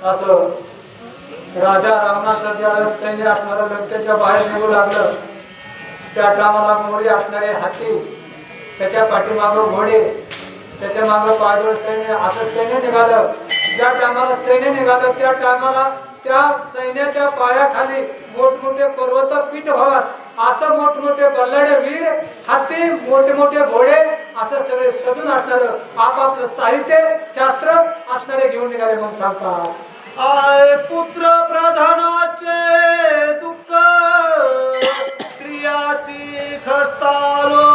असं राजा रावणाचं ज्यावेळेस सैन्य असणारं लंकेच्या बाहेर निघू लागलं, त्या टायमाला मोरी असणारे हाती, त्याच्या पाठीमागं घोडे, त्याच्या मागं पायदळ सैन्य, असं सैन्य निघालं. ज्या टायमाला सैन्य निघालं त्या टायमाला त्या सैन्याच्या पायाखाली मोठमोठे पर्वत पीठ व्हावं, असं मोठमोठे बल्लाडे वीर, हाती, मोठे मोठे घोडे, असं सगळे सजून असणारं आपापलं साहित्य शास्त्र असणारे घेऊन निघाले. मग सांगतात आय पुत्र प्रधानाचे दुःख, स्त्रियाची खस्तालो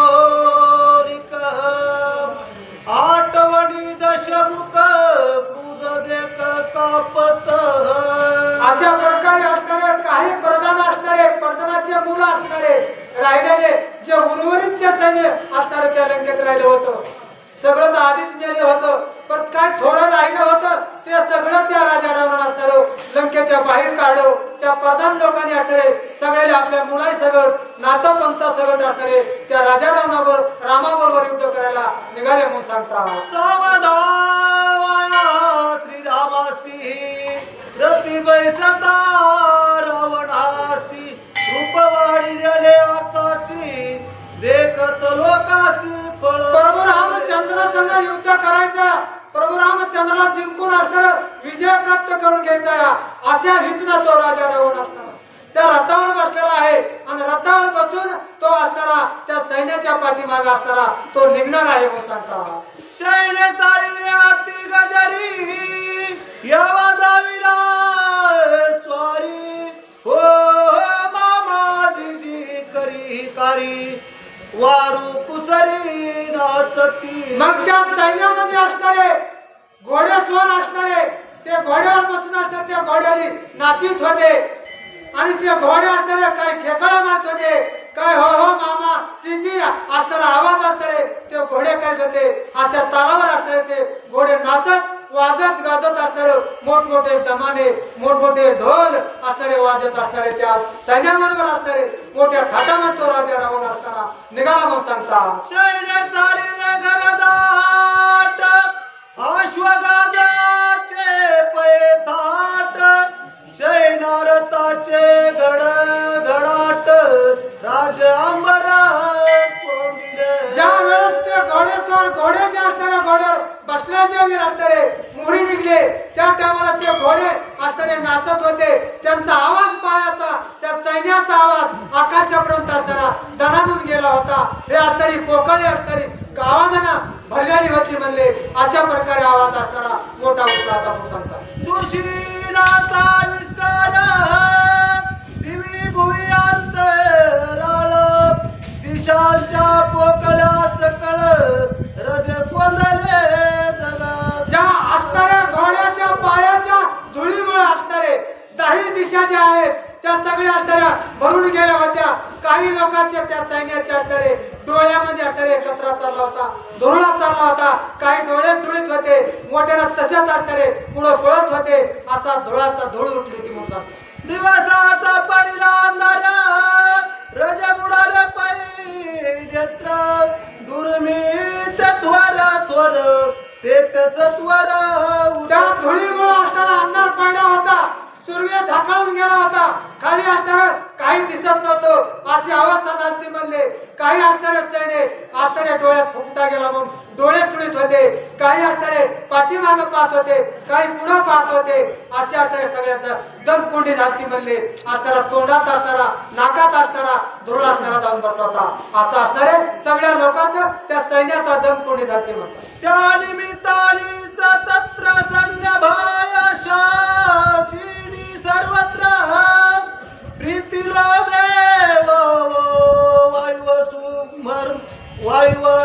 आठवणी दशमुख क्रुद देख कापत. अशा प्रकारे असणारे काही प्रधान असणारे, प्रधानाचे मुलं असणारे राहिलेले जे उर्वरित जे सैन्य असणारे त्या लंकेत राहिलं होतं. सगळं तर आधीच मेलं होतं, पण काय थोडं राहिलं होतं ते सगळं त्या राजा रावणानं असणारं लंकेच्या बाहेर काढलं. त्या प्रधान लोकांनी असणारे सगळ्याला आपल्या मुलाही सगळं नातं पंथ सगळं असणारे त्या राजा रामाबरोबर युद्ध करायला निघाले. म्हणून सांगतात सावधान श्रीरामासी रती बैसता रावणासी रूपवाढिले आकाशी देखत लोकासी फळ. प्रभू रामचंद्र संग युद्ध करायचा, प्रभू रामचंद्राला जिंकून असणार विजय प्राप्त करून घ्यायचा, अशा रीतीने तो राजा रावण असणार त्या रथावर बसलेला आहे. आणि रथावर बसून तो असणारा त्या सैन्याच्या पाठीमागे असणारा तो निघणार आहे. म्हणून सांगतात सैन्य चालले हाती गजरी यावा दाविला स्वारी हो मामाजी जी करी कारी वारू कुसरी नाचती. मग त्या सैन्यामध्ये असणारे घोडेस्वार असणारे ते घोड्यावर बसून असणारे त्या घोड्याने नाचित होते. आणि ते घोडे असणारे काय खेकळा मारत होते, काय हो हो मामा चिची असणारा आवाज असणारे ते घोडे करत होते. अशा तालावर असणारे ते घोडे नाचत वाजत गाजत असणारे मोठमोठे जमाने, मोठमोठे ढोल असणारे वाजत असणारे त्या सैन्याबरोबर असणारे मोठ्या थाटामध्ये तो राजा रावण असताना निघाला. मग सांगतात सैन्य चालले घरदाट अश्वगाजाचे पैथाट सैनारथाचे गडगडाट राज अंबर ज्या वेळेस ते घोडेस्वार घोडे जे असणारे घोड्यावर बसल्याचे वीर असणारे मोहरी निघले त्या टायमाला ते घोडे असणारे नाचत होते. त्यांचा आवाज पायाचा त्या सैन्याचा आवाज आकाशापर्यंत असताना दणानून गेला होता. हे असणारी पोकळी असणारी आवाजानं भरलेली होती म्हणले. अशा प्रकारे आवाज असणारा मोठा उठला होता. सांगतात दुशीनाचा विस्कार दिवी भुवी अंतराळ दिशांच्या पोकळ्या सकळ रज कोंदले जगात. ज्या असणाऱ्या घोड्याच्या पायाच्या धुळीमुळे असणारे 10 दिशा ज्या आहेत त्या सगळ्या असणाऱ्या भरून गेल्या होत्या. काही लोकांच्या त्या सैन्याच्या असणारे डोळ्यामध्ये असणारे कचरा चालला होता, धुळा चालला होता. काही डोळे धुळीत होते, मोठ्याला तसेच असणारे पुढे पळत होते. असा धुळाचा धूळ उठली होती. म्हणून सांगतात दिवसाचा पडला अंधार रज बुडाले पायी नेत्र दुर्मित त्वर त्वर तेत सत्वर. त्या धुळीमुळे असणारा अंधार पडला होता, सूर्य झाकळून गेला होता, खाली असणारा काही दिसत नव्हतं. अशी अवस्था झाली म्हणले. काही असणारे सैन्य असणारे डोळ्यात फुटता गेला म्हणून डोळे चुळीत होते. काही असणारे पाठीमागे पाहत होते, काही पुढे पाहत होते. अशा असणारे सगळ्यांचा दमकुंडी झाली म्हणले. असणारा तोंडात असणारा नाकात असणारा धुळ असणारा जाऊन बसला होता. असं असणारे सगळ्या लोकांचं त्या सैन्याचा दमकुंडी झाली म्हणतात. त्या निमित्तानेच तत्र सन्नभा